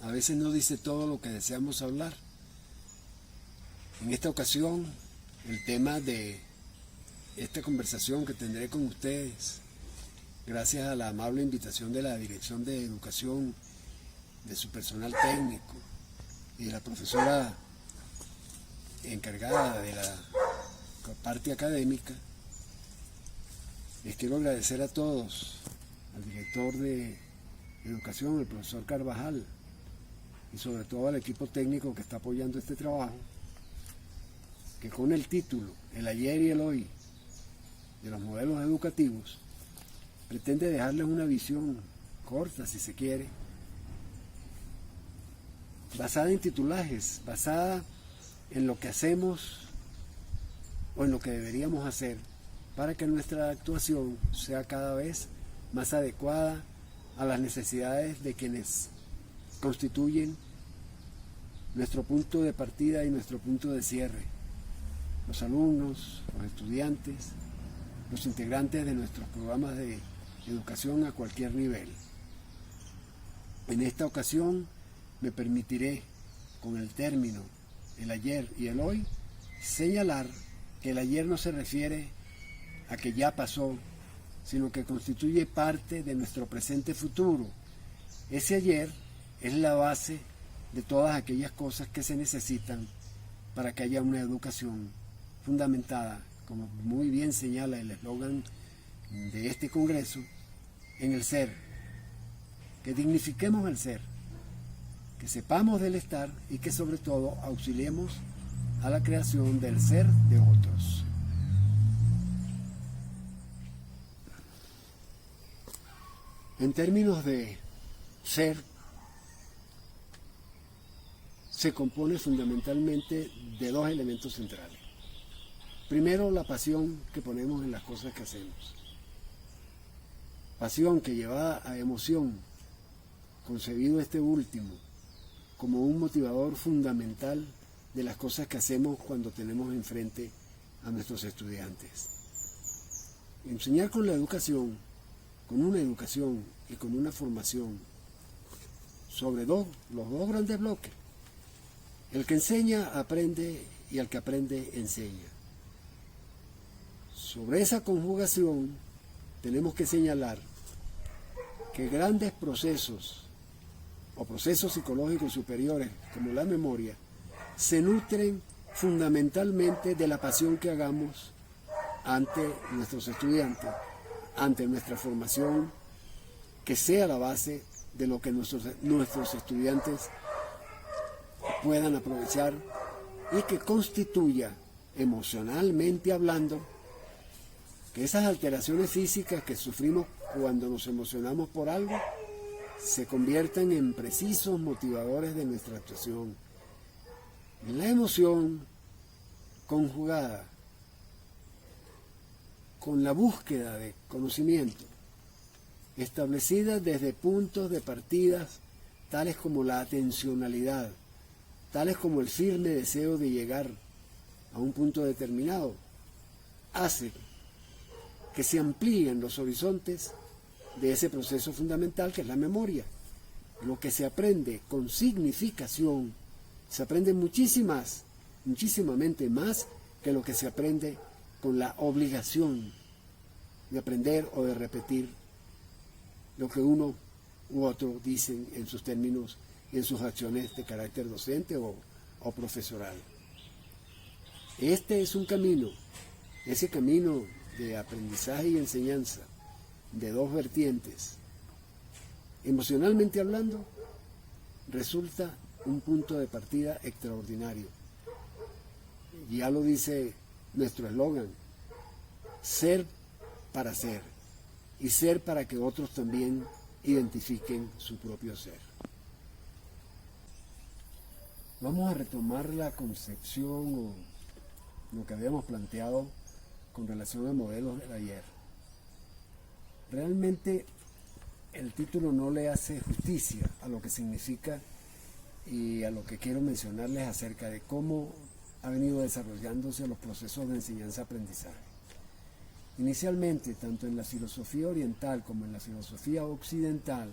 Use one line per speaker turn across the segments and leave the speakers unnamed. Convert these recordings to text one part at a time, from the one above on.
a veces no dice todo lo que deseamos hablar. En esta ocasión, el tema de esta conversación que tendré con ustedes, gracias a la amable invitación de la Dirección de Educación, de su personal técnico y de la profesora encargada de la parte académica, les quiero agradecer a todos, al director de Educación, el profesor Carvajal, y sobre todo al equipo técnico que está apoyando este trabajo, que con el título El ayer y el hoy de los modelos educativos pretende dejarles una visión corta, si se quiere, basada en titulajes, basada en lo que hacemos o en lo que deberíamos hacer para que nuestra actuación sea cada vez más adecuada a las necesidades de quienes constituyen nuestro punto de partida y nuestro punto de cierre: los alumnos, los estudiantes, los integrantes de nuestros programas de educación a cualquier nivel. En esta ocasión me permitiré, con el término el ayer y el hoy, señalar que el ayer no se refiere a que ya pasó, sino que constituye parte de nuestro presente futuro. Ese ayer es la base de todas aquellas cosas que se necesitan para que haya una educación fundamentada, como muy bien señala el eslogan de este congreso, en el ser. Que dignifiquemos el ser, que sepamos del estar y que sobre todo auxiliemos a la creación del ser de otros. En términos de ser, se compone fundamentalmente de dos elementos centrales. Primero, la pasión que ponemos en las cosas que hacemos. Pasión que, llevada a emoción, concebido este último como un motivador fundamental de las cosas que hacemos cuando tenemos enfrente a nuestros estudiantes. Enseñar con la educación, con una educación y con una formación sobre los dos grandes bloques. El que enseña aprende y el que aprende enseña. Sobre esa conjugación tenemos que señalar que grandes procesos o procesos psicológicos superiores como la memoria se nutren fundamentalmente de la pasión que hagamos ante nuestros estudiantes, ante nuestra formación, que sea la base de lo que nuestros estudiantes puedan aprovechar y que constituya, emocionalmente hablando, que esas alteraciones físicas que sufrimos cuando nos emocionamos por algo se conviertan en precisos motivadores de nuestra actuación. La emoción conjugada con la búsqueda de conocimiento, establecida desde puntos de partidas tales como la atencionalidad, tales como el firme deseo de llegar a un punto determinado, hace que se amplíen los horizontes de ese proceso fundamental que es la memoria. Lo que se aprende con significación, se aprende muchísimamente más que lo que se aprende con la obligación de aprender o de repetir lo que uno u otro dicen en sus términos y en sus acciones de carácter docente o profesoral. Este es un camino, ese camino de aprendizaje y enseñanza de dos vertientes. Emocionalmente hablando, resulta un punto de partida extraordinario. Ya lo dice nuestro eslogan: ser para ser, y ser para que otros también identifiquen su propio ser. Vamos a retomar la concepción o lo que habíamos planteado con relación a modelos del ayer. Realmente el título no le hace justicia a lo que significa y a lo que quiero mencionarles acerca de cómo ha venido desarrollándose los procesos de enseñanza-aprendizaje. Inicialmente, tanto en la filosofía oriental como en la filosofía occidental,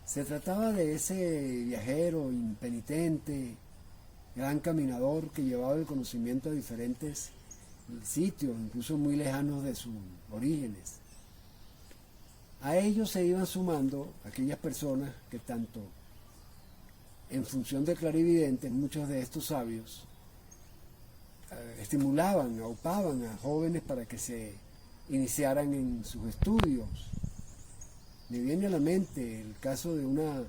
Se trataba de ese viajero impenitente, gran caminador que llevaba el conocimiento a diferentes sitios, incluso muy lejanos de sus orígenes. A ellos se iban sumando aquellas personas que tanto en función de clarividentes, muchos de estos sabios estimulaban, aupaban a jóvenes para que se iniciaran en sus estudios. Me viene a la mente el caso de una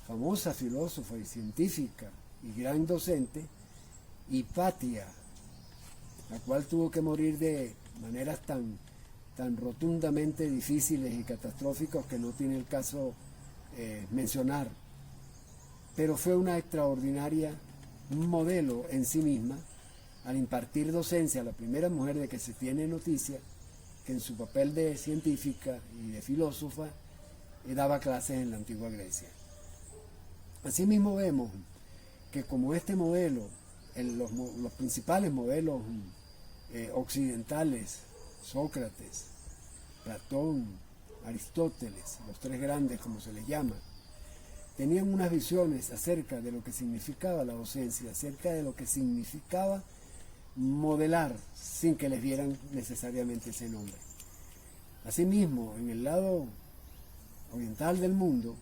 famosa filósofa y científica y gran docente, Hipatia, la cual tuvo que morir de maneras tan rotundamente difíciles y catastróficas que no tiene el caso mencionar. Pero fue una extraordinaria modelo en sí misma al impartir docencia, la primera mujer de que se tiene noticia que en su papel de científica y de filósofa daba clases en la antigua Grecia. Asimismo vemos que como este modelo, los principales modelos occidentales, Sócrates, Platón, Aristóteles, los tres grandes como se les llama, tenían unas visiones acerca de lo que significaba la docencia, acerca de lo que significaba modelar sin que les dieran necesariamente ese nombre. Asimismo, en el lado oriental del mundo,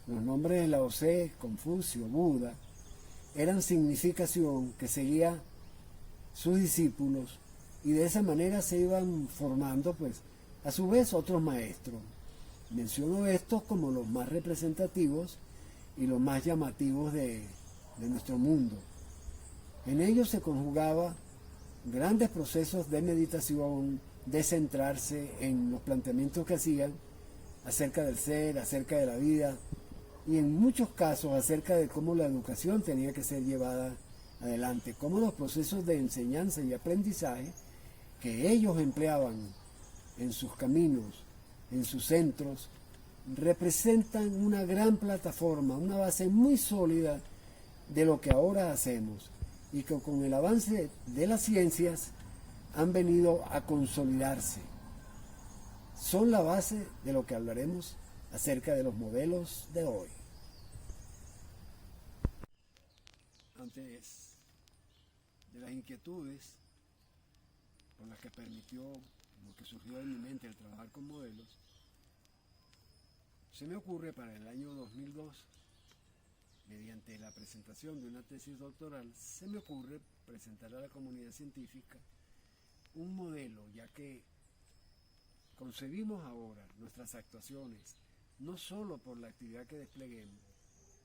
los nombres de Lao Tse, Confucio, Buda, eran significación que seguía sus discípulos y de esa manera se iban formando, pues, a su vez otros maestros. Menciono estos como los más representativos y los más llamativos de nuestro mundo. En ellos se conjugaba grandes procesos de meditación, de centrarse en los planteamientos que hacían acerca del ser, acerca de la vida y en muchos casos acerca de cómo la educación tenía que ser llevada adelante, cómo los procesos de enseñanza y aprendizaje que ellos empleaban en sus caminos, en sus centros, representan una gran plataforma, una base muy sólida de lo que ahora hacemos y que con el avance de las ciencias han venido a consolidarse. Son la base de lo que hablaremos acerca de los modelos de hoy. Antes de las inquietudes con las que permitió, lo que surgió en mi mente el trabajar con modelos, se me ocurre para el año 2002, mediante la presentación de una tesis doctoral, se me ocurre presentar a la comunidad científica un modelo, ya que concebimos ahora nuestras actuaciones no solo por la actividad que despleguemos,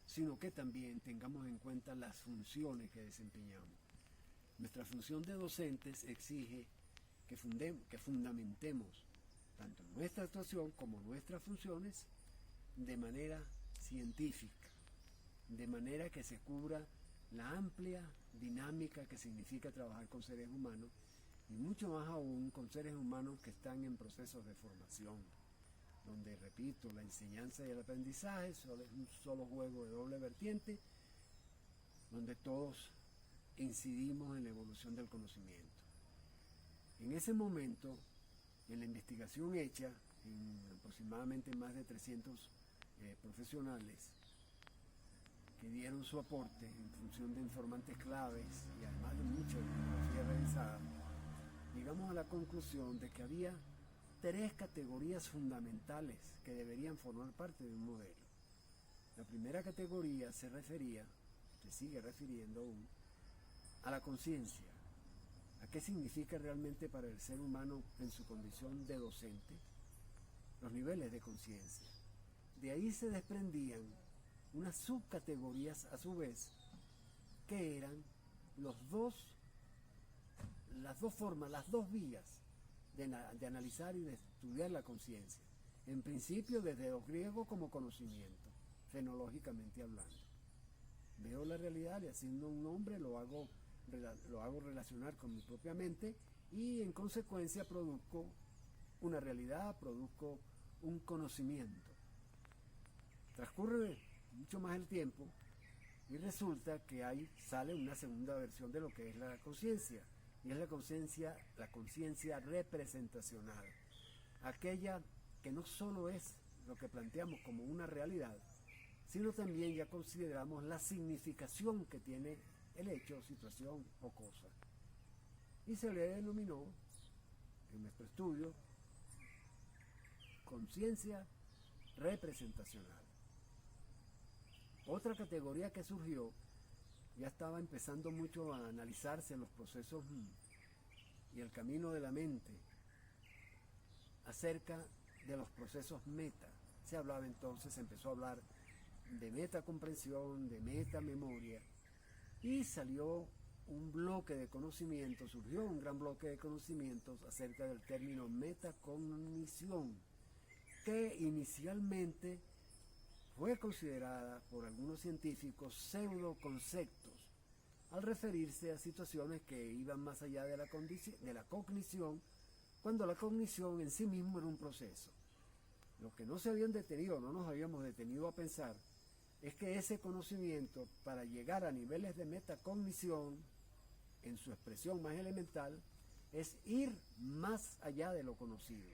sino que también tengamos en cuenta las funciones que desempeñamos. Nuestra función de docentes exige que fundamentemos tanto nuestra actuación como nuestras funciones de manera científica, de manera que se cubra la amplia dinámica que significa trabajar con seres humanos y mucho más aún con seres humanos que están en procesos de formación, donde, repito, la enseñanza y el aprendizaje solo es un solo juego de doble vertiente, donde todos incidimos en la evolución del conocimiento. En ese momento, en la investigación hecha en aproximadamente más de 300 profesionales que dieron su aporte en función de informantes claves y además de mucha bibliografía revisada, llegamos a la conclusión de que había tres categorías fundamentales que deberían formar parte de un modelo. La primera categoría se sigue refiriendo aún, a la conciencia. ¿A qué significa realmente para el ser humano en su condición de docente? Los niveles de conciencia. De ahí se desprendían unas subcategorías a su vez, que eran las dos formas, las dos vías de analizar y de estudiar la conciencia. En principio desde los griegos como conocimiento, fenológicamente hablando. Veo la realidad y haciendo un nombre lo hago relacionar con mi propia mente y en consecuencia produzco una realidad, produzco un conocimiento. Transcurre mucho más el tiempo y resulta que ahí sale una segunda versión de lo que es la conciencia, y es la conciencia representacional, aquella que no solo es lo que planteamos como una realidad, sino también ya consideramos la significación que tiene el hecho, situación o cosa. Y se le denominó, en nuestro estudio, conciencia representacional. Otra categoría que surgió, ya estaba empezando mucho a analizarse los procesos y el camino de la mente acerca de los procesos meta. Se hablaba entonces, se empezó a hablar de metacomprensión, de metamemoria, y salió un bloque de conocimientos, surgió un gran bloque de conocimientos acerca del término metacognición, que inicialmente fue considerada por algunos científicos pseudoconceptos, al referirse a situaciones que iban más allá de la cognición, cuando la cognición en sí mismo era un proceso. Lo que no se habían detenido, no nos habíamos detenido a pensar, es que ese conocimiento, para llegar a niveles de metacognición, en su expresión más elemental, es ir más allá de lo conocido.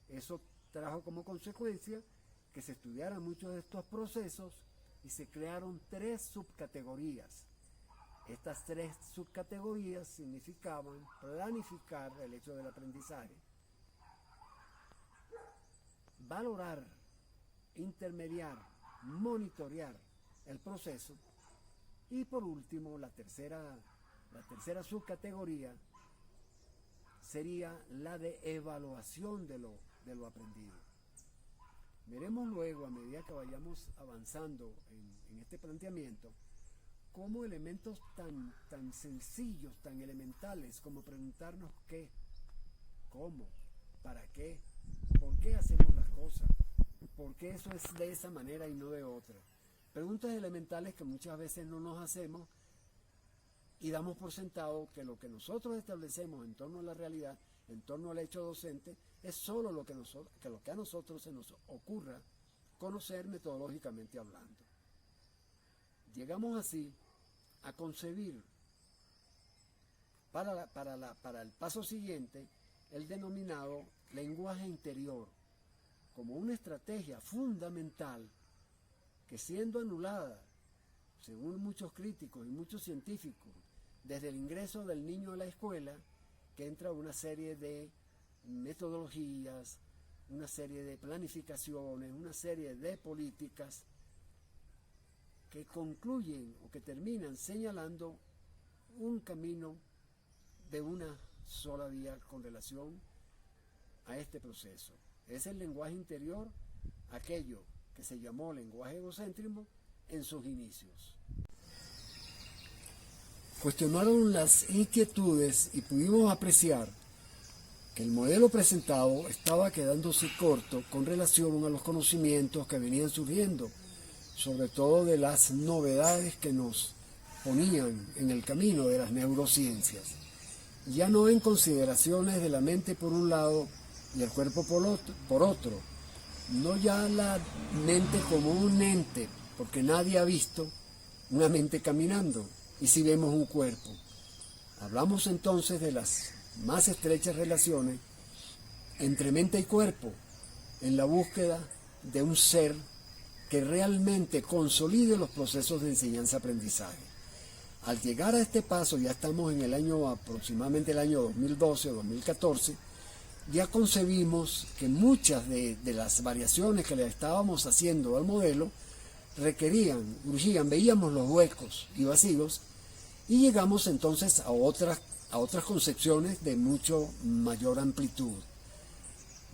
Eso trajo como consecuencia que se estudiaran muchos de estos procesos y se crearon 3 subcategorías. Estas 3 subcategorías significaban planificar el hecho del aprendizaje, valorar, intermediar, monitorear el proceso, y por último la tercera subcategoría sería la de evaluación de lo aprendido. Veremos luego, a medida que vayamos avanzando en este planteamiento, cómo elementos tan sencillos, tan elementales como preguntarnos qué, cómo, para qué, por qué hacemos las cosas, por qué eso es de esa manera y no de otra. Preguntas elementales que muchas veces no nos hacemos y damos por sentado que lo que nosotros establecemos en torno a la realidad, en torno al hecho docente, es solo lo que a nosotros se nos ocurra conocer metodológicamente hablando. Llegamos así a concebir para el paso siguiente el denominado lenguaje interior como una estrategia fundamental que, siendo anulada, según muchos críticos y muchos científicos, desde el ingreso del niño a la escuela, que entra una serie de metodologías, una serie de planificaciones, una serie de políticas que concluyen o que terminan señalando un camino de una sola vía con relación a este proceso. Es el lenguaje interior, aquello que se llamó lenguaje egocéntrico en sus inicios. Cuestionaron las inquietudes y pudimos apreciar que el modelo presentado estaba quedándose corto con relación a los conocimientos que venían surgiendo, sobre todo de las novedades que nos ponían en el camino de las neurociencias. Ya no en consideraciones de la mente por un lado y el cuerpo por otro, no ya la mente como un ente, porque nadie ha visto una mente caminando, y si vemos un cuerpo. Hablamos entonces de las más estrechas relaciones entre mente y cuerpo, en la búsqueda de un ser que realmente consolide los procesos de enseñanza-aprendizaje. Al llegar a este paso, ya estamos en el año, aproximadamente el año 2012 o 2014, ya concebimos que muchas de las variaciones que le estábamos haciendo al modelo urgían, veíamos los huecos y vacíos, y llegamos entonces a otras concepciones de mucho mayor amplitud.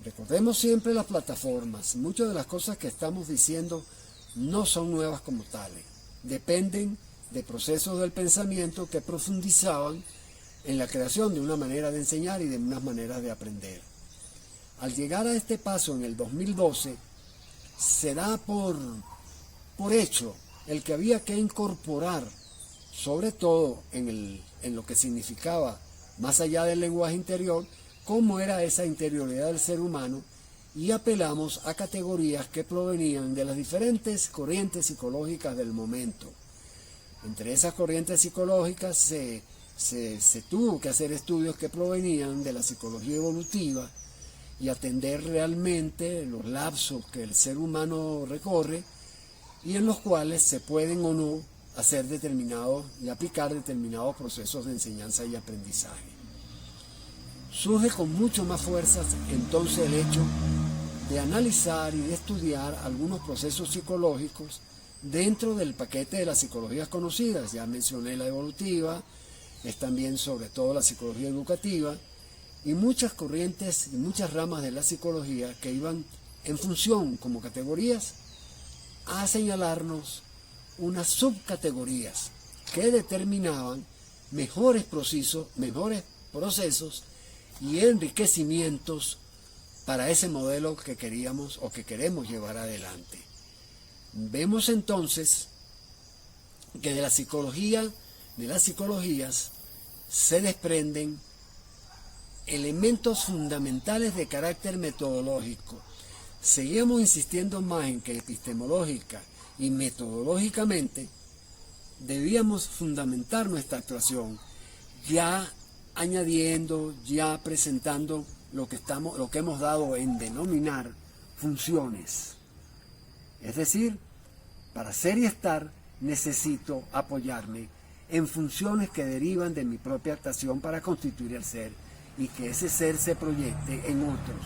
Recordemos siempre las plataformas. Muchas de las cosas que estamos diciendo no son nuevas como tales, dependen de procesos del pensamiento que profundizaban en la creación de una manera de enseñar y de unas maneras de aprender. Al llegar a este paso en el 2012, se da por hecho el que había que incorporar, sobre todo en lo que significaba, más allá del lenguaje interior, cómo era esa interioridad del ser humano, y apelamos a categorías que provenían de las diferentes corrientes psicológicas del momento. Entre esas corrientes psicológicas se tuvo que hacer estudios que provenían de la psicología evolutiva y atender realmente los lapsos que el ser humano recorre y en los cuales se pueden o no hacer determinados y aplicar determinados procesos de enseñanza y aprendizaje. Surge con mucho más fuerza entonces el hecho de analizar y de estudiar algunos procesos psicológicos dentro del paquete de las psicologías conocidas. Ya mencioné la evolutiva, es también sobre todo la psicología educativa y muchas corrientes y muchas ramas de la psicología que iban en función como categorías a señalarnos unas subcategorías que determinaban mejores procesos y enriquecimientos para ese modelo que queríamos o que queremos llevar adelante. Vemos entonces que de las psicologías se desprenden elementos fundamentales de carácter metodológico. Seguimos insistiendo más en que epistemológica y metodológicamente debíamos fundamentar nuestra actuación, ya añadiendo, ya presentando lo que hemos dado en denominar funciones. Es decir, para ser y estar necesito apoyarme en funciones que derivan de mi propia actuación para constituir el ser y que ese ser se proyecte en otros,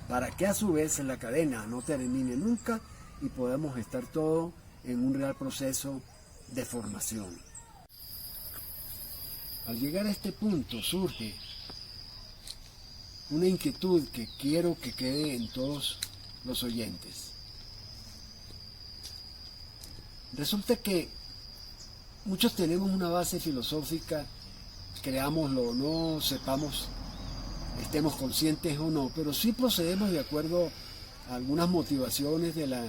para que a su vez la cadena no termine nunca y podamos estar todos en un real proceso de formación. Al llegar a este punto surge una inquietud que quiero que quede en todos los oyentes. Resulta que muchos tenemos una base filosófica, creámoslo o no, sepamos, estemos conscientes o no, pero sí procedemos de acuerdo a algunas motivaciones de la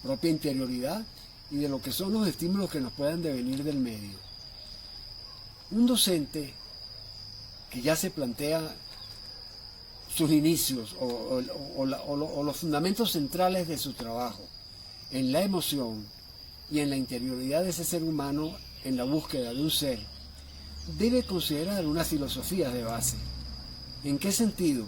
propia interioridad y de lo que son los estímulos que nos puedan devenir del medio. Un docente que ya se plantea sus inicios o los fundamentos centrales de su trabajo en la emoción y en la interioridad de ese ser humano en la búsqueda de un ser, debe considerar una filosofía de base. ¿En qué sentido?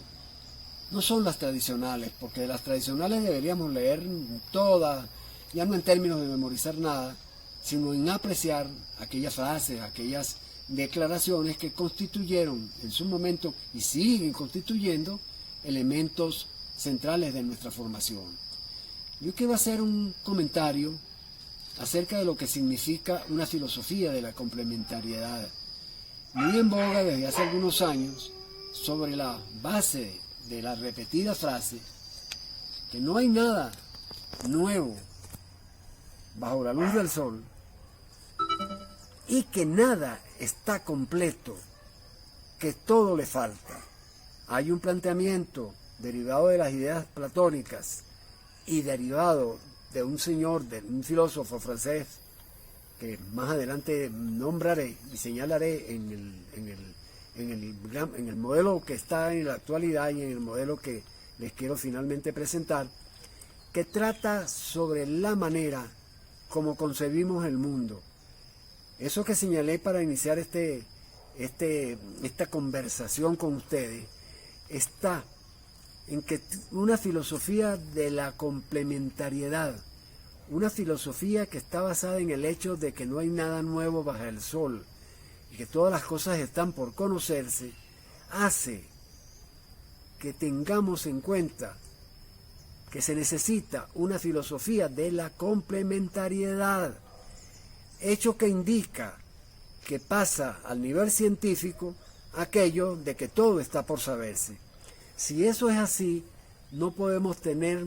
No son las tradicionales, porque de las tradicionales deberíamos leer todas, ya no en términos de memorizar nada, sino en apreciar aquellas frases, aquellas declaraciones que constituyeron en su momento y siguen constituyendo elementos centrales de nuestra formación. Yo quiero hacer un comentario acerca de lo que significa una filosofía de la complementariedad, muy en boga desde hace algunos años, sobre la base de la repetida frase que no hay nada nuevo bajo la luz del sol y que nada está completo, que todo le falta. Hay un planteamiento derivado de las ideas platónicas y derivado de un señor, de un filósofo francés, que más adelante nombraré y señalaré en el modelo que está en la actualidad y en el modelo que les quiero finalmente presentar, que trata sobre la manera como concebimos el mundo. Eso que señalé para iniciar esta conversación con ustedes está en que una filosofía de la complementariedad, una filosofía que está basada en el hecho de que no hay nada nuevo bajo el sol y que todas las cosas están por conocerse, hace que tengamos en cuenta que se necesita una filosofía de la complementariedad, hecho que indica que pasa al nivel científico aquello de que todo está por saberse. Si eso es así, no podemos tener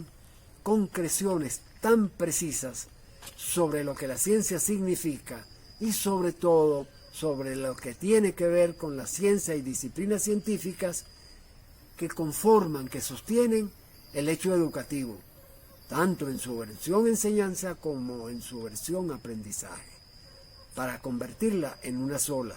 concreciones tan precisas sobre lo que la ciencia significa y sobre todo sobre lo que tiene que ver con la ciencia y disciplinas científicas que conforman, que sostienen el hecho educativo, tanto en su versión enseñanza como en su versión aprendizaje, para convertirla en una sola.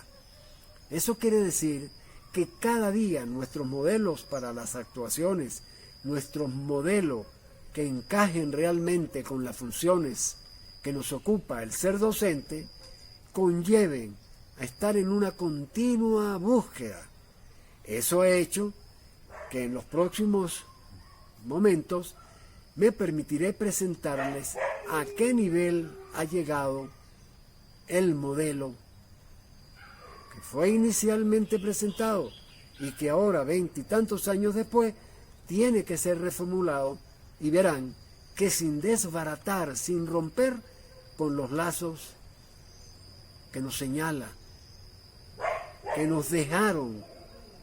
Eso quiere decir que cada día nuestros modelos para las actuaciones, nuestros modelos que encajen realmente con las funciones que nos ocupa el ser docente, conlleven a estar en una continua búsqueda. Eso ha hecho que en los próximos momentos me permitiré presentarles a qué nivel ha llegado el modelo que fue inicialmente presentado y que ahora, 20 y tantos años después, tiene que ser reformulado, y verán que sin desbaratar, sin romper con los lazos que nos señala, que nos dejaron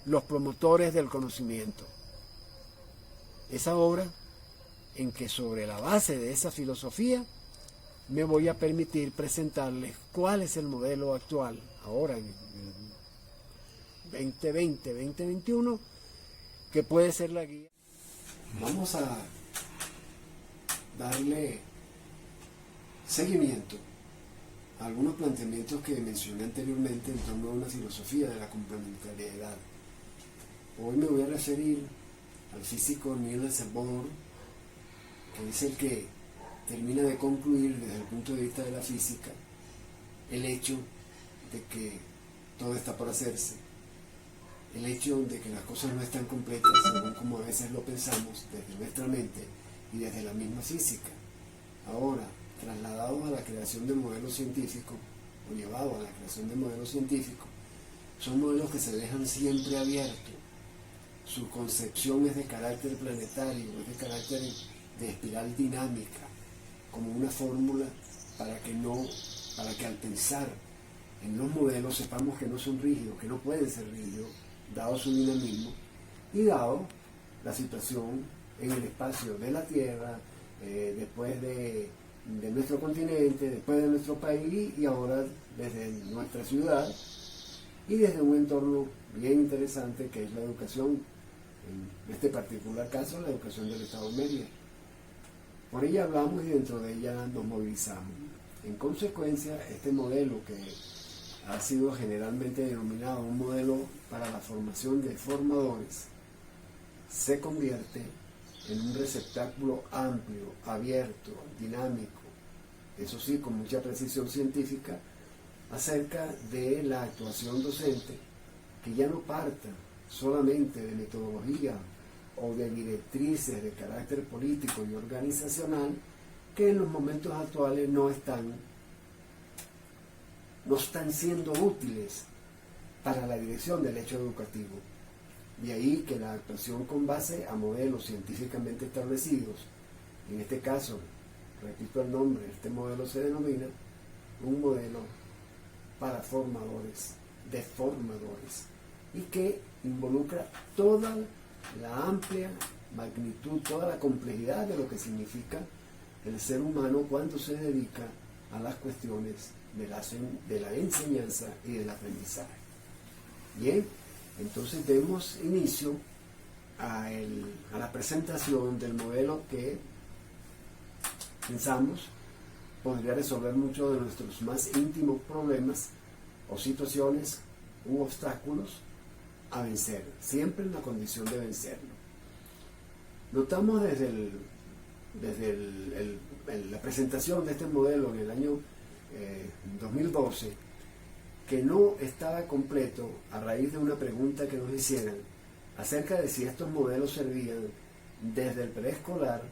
los promotores del conocimiento. Es ahora en que sobre la base de esa filosofía me voy a permitir presentarles cuál es el modelo actual, ahora en el 2020-2021, que puede ser la guía. Vamos a darle seguimiento a algunos planteamientos que mencioné anteriormente en torno a una filosofía de la complementariedad. Hoy me voy a referir al físico Niels Bohr, que es el que termina de concluir desde el punto de vista de la física el hecho de que todo está por hacerse, el hecho de que las cosas no están completas según como a veces lo pensamos desde nuestra mente y desde la misma física. Ahora, trasladados a la creación de modelos científicos, o llevados a la creación de modelos científicos, son modelos que se dejan siempre abiertos. Su concepción es de carácter planetario, es de carácter de espiral dinámica, como una fórmula para que al pensar en los modelos sepamos que no son rígidos, que no pueden ser rígidos, dado su dinamismo y dado la situación en el espacio de la Tierra, después de nuestro continente, después de nuestro país y ahora desde nuestra ciudad y desde un entorno bien interesante que es la educación, en este particular caso la educación del Estado Mérida. Por ella hablamos y dentro de ella nos movilizamos. En consecuencia, este modelo que ha sido generalmente denominado un modelo para la formación de formadores se convierte en un receptáculo amplio, abierto, dinámico, eso sí, con mucha precisión científica, acerca de la actuación docente, que ya no parta solamente de metodología o de directrices de carácter político y organizacional, que en los momentos actuales no están siendo útiles para la dirección del hecho educativo. De ahí que la actuación con base a modelos científicamente establecidos, en este caso, repito el nombre, este modelo se denomina un modelo para formadores, de formadores, y que involucra toda la amplia magnitud, toda la complejidad de lo que significa el ser humano cuando se dedica a las cuestiones de la enseñanza y del aprendizaje. Bien, entonces demos inicio a la presentación del modelo que pensamos podría resolver muchos de nuestros más íntimos problemas o situaciones u obstáculos a vencer, siempre en la condición de vencerlo. Notamos desde la presentación de este modelo en el año 2012 que no estaba completo a raíz de una pregunta que nos hicieran acerca de si estos modelos servían desde el preescolar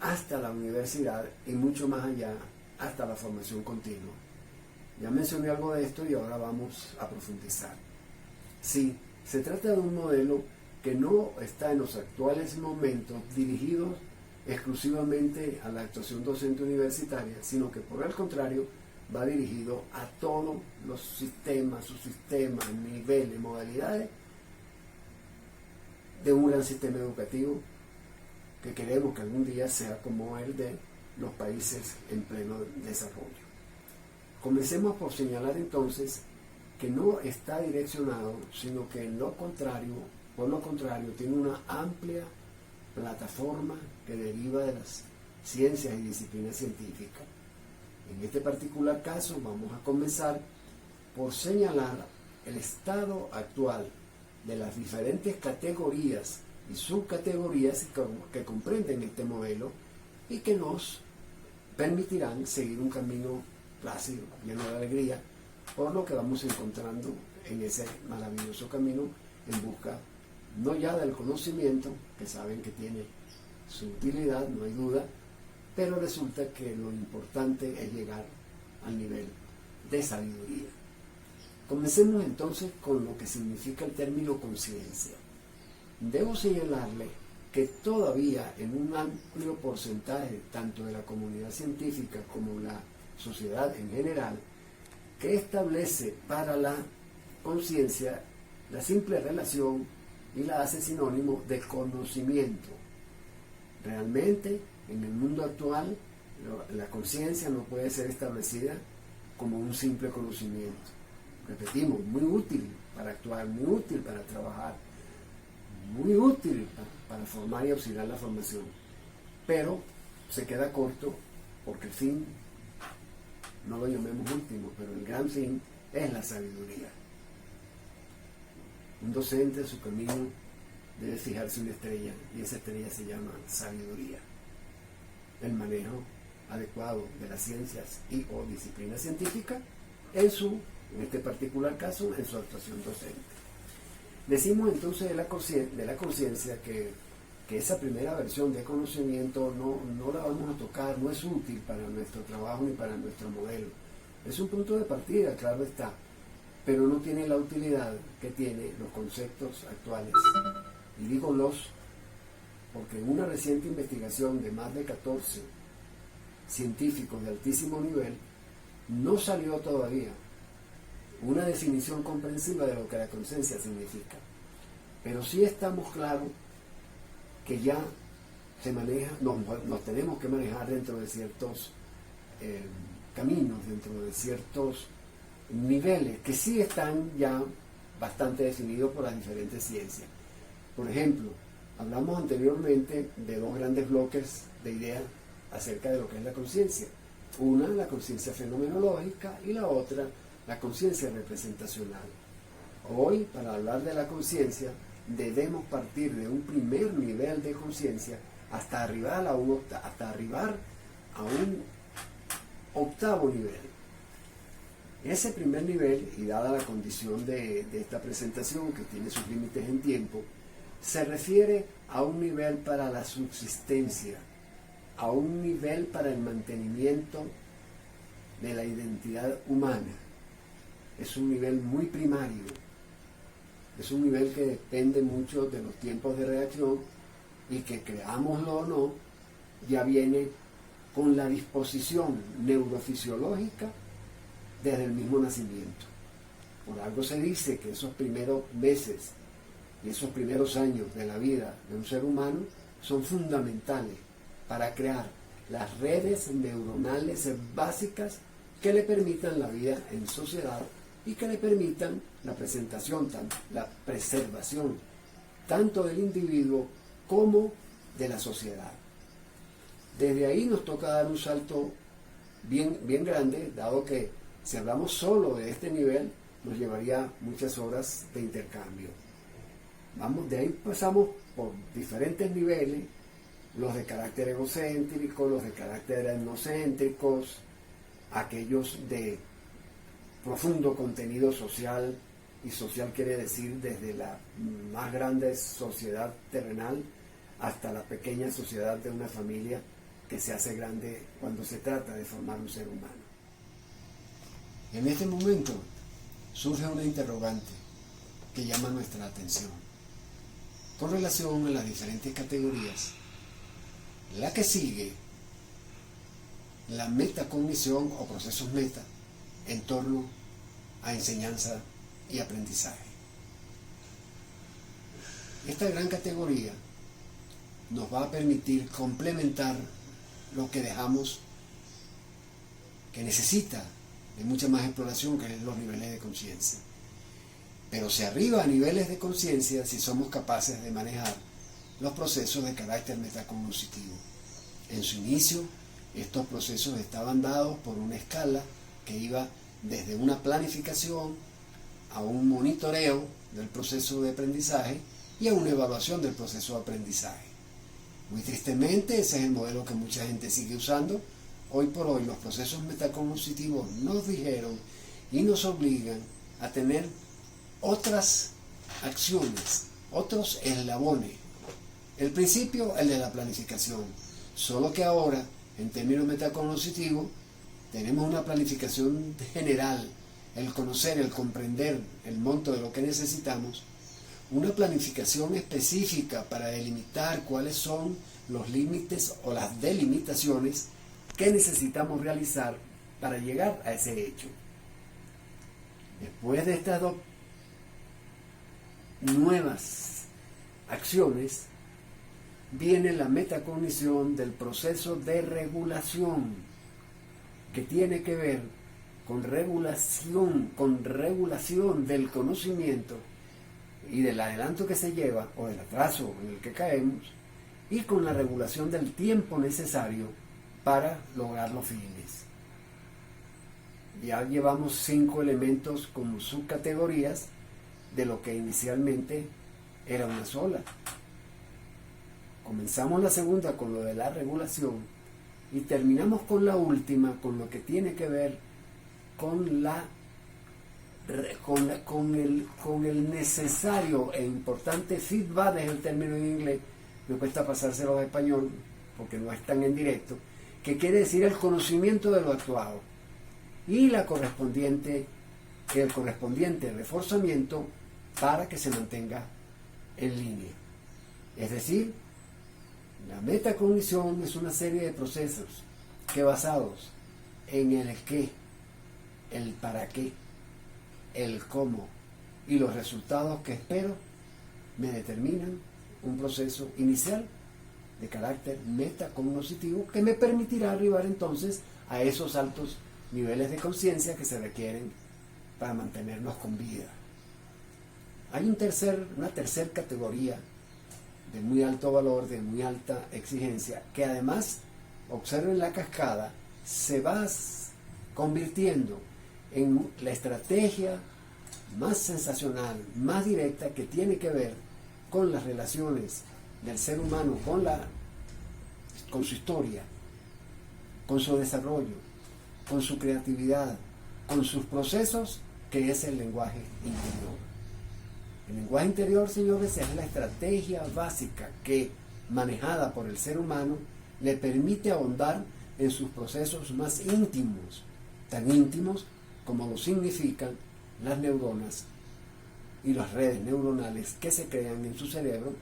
hasta la universidad y mucho más allá, hasta la formación continua. Ya mencioné algo de esto y ahora vamos a profundizar. Sí, se trata de un modelo que no está en los actuales momentos dirigido exclusivamente a la actuación docente universitaria, sino que por el contrario va dirigido a todos los sistemas, subsistemas, niveles, modalidades de un gran sistema educativo que queremos que algún día sea como el de los países en pleno desarrollo. Comencemos por señalar entonces que no está direccionado, sino que por lo contrario, tiene una amplia plataforma que deriva de las ciencias y disciplinas científicas. En este particular caso vamos a comenzar por señalar el estado actual de las diferentes categorías y subcategorías que comprenden este modelo y que nos permitirán seguir un camino plácido, lleno de alegría, por lo que vamos encontrando en ese maravilloso camino en busca no ya del conocimiento, que saben que tiene su utilidad, no hay duda, pero resulta que lo importante es llegar al nivel de sabiduría. Comencemos entonces con lo que significa el término conciencia. Debo señalarle que todavía en un amplio porcentaje, tanto de la comunidad científica como la sociedad en general, que establece para la conciencia la simple relación y la hace sinónimo de conocimiento. Realmente, en el mundo actual, la conciencia no puede ser establecida como un simple conocimiento. Repetimos, muy útil para actuar, muy útil para trabajar, muy útil para formar y auxiliar la formación, pero se queda corto porque el fin, no lo llamemos último, pero el gran fin es la sabiduría. Un docente en su camino debe fijarse una estrella y esa estrella se llama sabiduría. El manejo adecuado de las ciencias y o disciplina científica en este particular caso, en su actuación docente. Decimos entonces de la conciencia que esa primera versión de conocimiento no la vamos a tocar, no es útil para nuestro trabajo ni para nuestro modelo. Es un punto de partida, claro está, pero no tiene la utilidad que tienen los conceptos actuales. Y digo los porque en una reciente investigación de más de 14 científicos de altísimo nivel no salió todavía una definición comprensiva de lo que la conciencia significa. Pero sí estamos claros que ya se maneja, nos tenemos que manejar dentro de ciertos caminos, dentro de ciertos niveles que sí están ya bastante definidos por las diferentes ciencias. Por ejemplo, hablamos anteriormente de dos grandes bloques de ideas acerca de lo que es la conciencia. Una, la conciencia fenomenológica, y la otra, la conciencia representacional. Hoy, para hablar de la conciencia, debemos partir de un primer nivel de conciencia hasta arribar a un octavo nivel. Ese primer nivel, y dada la condición de esta presentación que tiene sus límites en tiempo, se refiere a un nivel para la subsistencia, a un nivel para el mantenimiento de la identidad humana. Es un nivel muy primario, es un nivel que depende mucho de los tiempos de reacción y que, creámoslo o no, ya viene con la disposición neurofisiológica desde el mismo nacimiento. Por algo se dice que esos primeros meses y esos primeros años de la vida de un ser humano son fundamentales para crear las redes neuronales básicas que le permitan la vida en sociedad y que le permitan la la preservación tanto del individuo como de la sociedad. Desde ahí nos toca dar un salto bien grande, dado que si hablamos solo de este nivel nos llevaría muchas horas de intercambio. De ahí pasamos por diferentes niveles, los de carácter egocéntrico, los de carácter etnocéntricos, aquellos de profundo contenido social, y social quiere decir desde la más grande sociedad terrenal hasta la pequeña sociedad de una familia que se hace grande cuando se trata de formar un ser humano. En este momento surge una interrogante que llama nuestra atención con relación a las diferentes categorías. La que sigue, la metacognición o procesos meta en torno a enseñanza y aprendizaje. Esta gran categoría nos va a permitir complementar lo que dejamos, que necesita de mucha más exploración, que es los niveles de conciencia. Pero se arriba a niveles de conciencia si somos capaces de manejar los procesos de carácter metacognitivo. En su inicio, estos procesos estaban dados por una escala que iba desde una planificación a un monitoreo del proceso de aprendizaje y a una evaluación del proceso de aprendizaje. Muy tristemente, ese es el modelo que mucha gente sigue usando. Hoy por hoy los procesos metacognitivos nos dijeron y nos obligan a tener otras acciones otros eslabones. El principio, el de la planificación. Solo que ahora, en términos metacognitivos, tenemos una planificación general, el conocer, el comprender el monto de lo que necesitamos, una planificación específica para delimitar cuáles son los límites o las delimitaciones que necesitamos realizar para llegar a ese hecho. Después de estas dos nuevas acciones, viene la metacognición del proceso de regulación, que tiene que ver con regulación del conocimiento y del adelanto que se lleva o del atraso en el que caemos, y con la regulación del tiempo necesario para lograr los fines. Ya llevamos 5 elementos como subcategorías de lo que inicialmente era una sola. Comenzamos la segunda con lo de la regulación y terminamos con la última, con lo que tiene que ver con el necesario e importante feedback, es el término en inglés, me cuesta pasárselo a español porque no están en directo, que quiere decir el conocimiento de lo actuado y el correspondiente reforzamiento para que se mantenga en línea. Es decir, la metacognición es una serie de procesos que, basados en el qué, el para qué, el cómo y los resultados que espero, me determinan un proceso inicial de carácter metacognitivo que me permitirá arribar entonces a esos altos niveles de conciencia que se requieren para mantenernos con vida. Hay una tercera categoría de muy alto valor, de muy alta exigencia, que además, observen la cascada, se va convirtiendo en la estrategia más sensacional, más directa, que tiene que ver con las relaciones del ser humano con su historia, con su desarrollo, con su creatividad, con sus procesos, que es el lenguaje interior. El lenguaje interior, señores, es la estrategia básica que, manejada por el ser humano, le permite ahondar en sus procesos más íntimos, tan íntimos como lo significan las neuronas y las redes neuronales que se crean en su cerebro,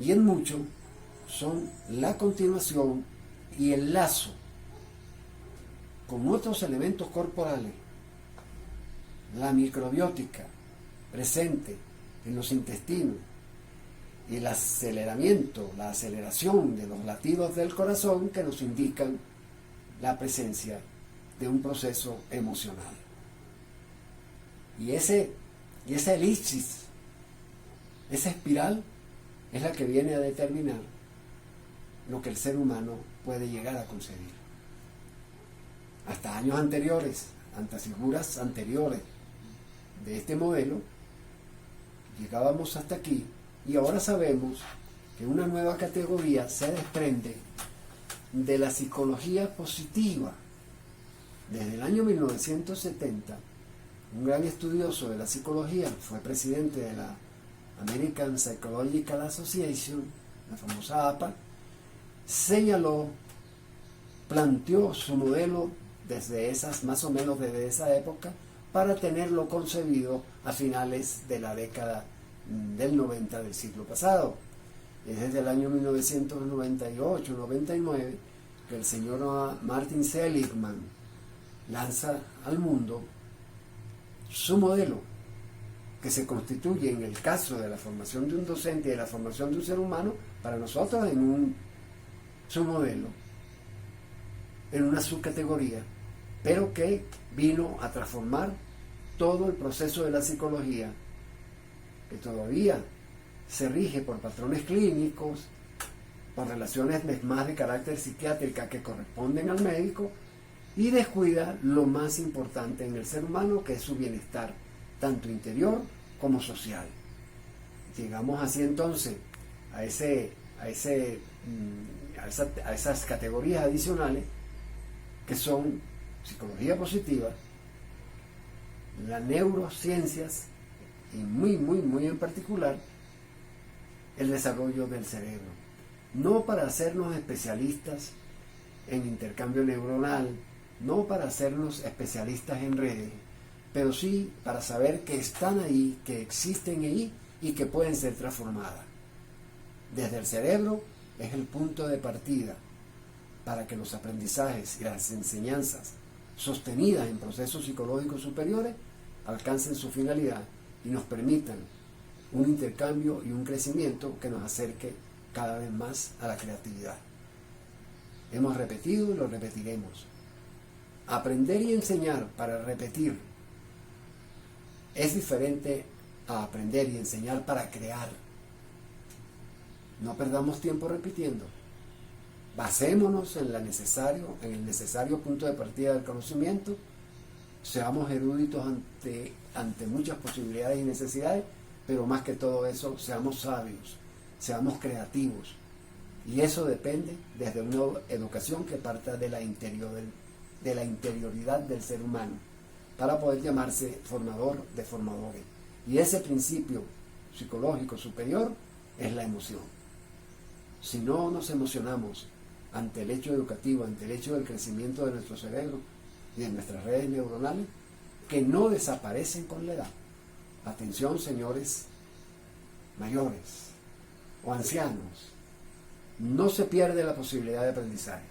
y en mucho son la continuación y el lazo con otros elementos corporales, la microbiótica presente en los intestinos y el aceleramiento, la aceleración de los latidos del corazón, que nos indican la presencia de un proceso emocional. Y esa elipsis, esa espiral, es la que viene a determinar lo que el ser humano puede llegar a concebir. Hasta años anteriores, ante figuras anteriores de este modelo, llegábamos hasta aquí, y ahora sabemos que una nueva categoría se desprende de la psicología positiva. Desde el año 1970, un gran estudioso de la psicología, fue presidente de la American Psychological Association, la famosa APA, planteó su modelo más o menos desde esa época, para tenerlo concebido a finales de la década del 90 del siglo pasado. Es desde el año 1998-99 que el señor Martin Seligman lanza al mundo su modelo, que se constituye, en el caso de la formación de un docente y de la formación de un ser humano, para nosotros en su modelo, en una subcategoría, pero que vino a transformar todo el proceso de la psicología, que todavía se rige por patrones clínicos, por relaciones más de carácter psiquiátrica que corresponden al médico, y descuida lo más importante en el ser humano, que es su bienestar, tanto interior como social. Llegamos así entonces a esas categorías adicionales, que son psicología positiva, las neurociencias y muy en particular el desarrollo del cerebro. No para hacernos especialistas en intercambio neuronal, no para hacernos especialistas en redes, pero sí para saber que están ahí, que existen ahí y que pueden ser transformadas. Desde el cerebro es el punto de partida para que los aprendizajes y las enseñanzas sostenidas en procesos psicológicos superiores alcancen su finalidad y nos permitan un intercambio y un crecimiento que nos acerque cada vez más a la creatividad. Hemos repetido y lo repetiremos. Aprender y enseñar para repetir es diferente a aprender y enseñar para crear. No perdamos tiempo repitiendo. Basémonos en el necesario punto de partida del conocimiento. Seamos eruditos ante muchas posibilidades y necesidades, pero más que todo eso, seamos sabios, seamos creativos. Y eso depende desde una educación que parta de la interioridad del ser humano, para poder llamarse formador de formadores. Y ese principio psicológico superior es la emoción. Si no nos emocionamos ante el hecho educativo, ante el hecho del crecimiento de nuestro cerebro y de nuestras redes neuronales, que no desaparecen con la edad. Atención, señores mayores o ancianos, no se pierde la posibilidad de aprendizaje.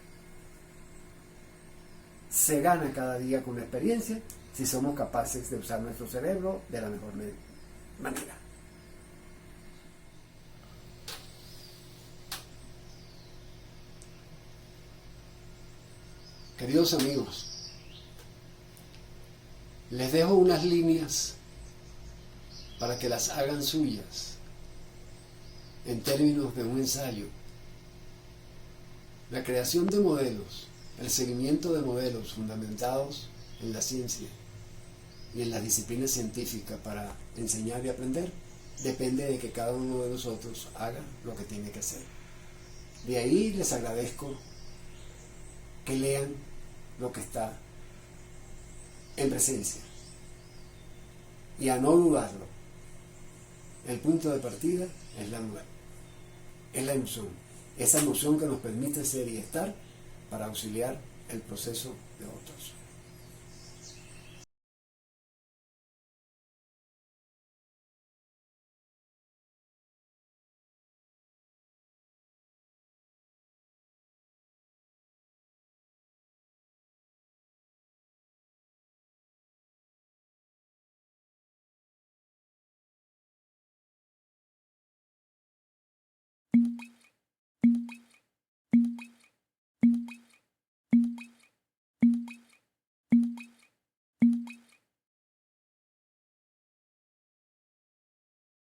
Se gana cada día con la experiencia si somos capaces de usar nuestro cerebro de la mejor manera. Queridos amigos, les dejo unas líneas para que las hagan suyas en términos de un ensayo. La creación de modelos, el seguimiento de modelos fundamentados en la ciencia y en las disciplinas científicas para enseñar y aprender, depende de que cada uno de nosotros haga lo que tiene que hacer. De ahí les agradezco que lean lo que está en presencia y a no dudarlo. El punto de partida es la emoción, esa emoción que nos permite ser y estar para auxiliar el proceso de otros.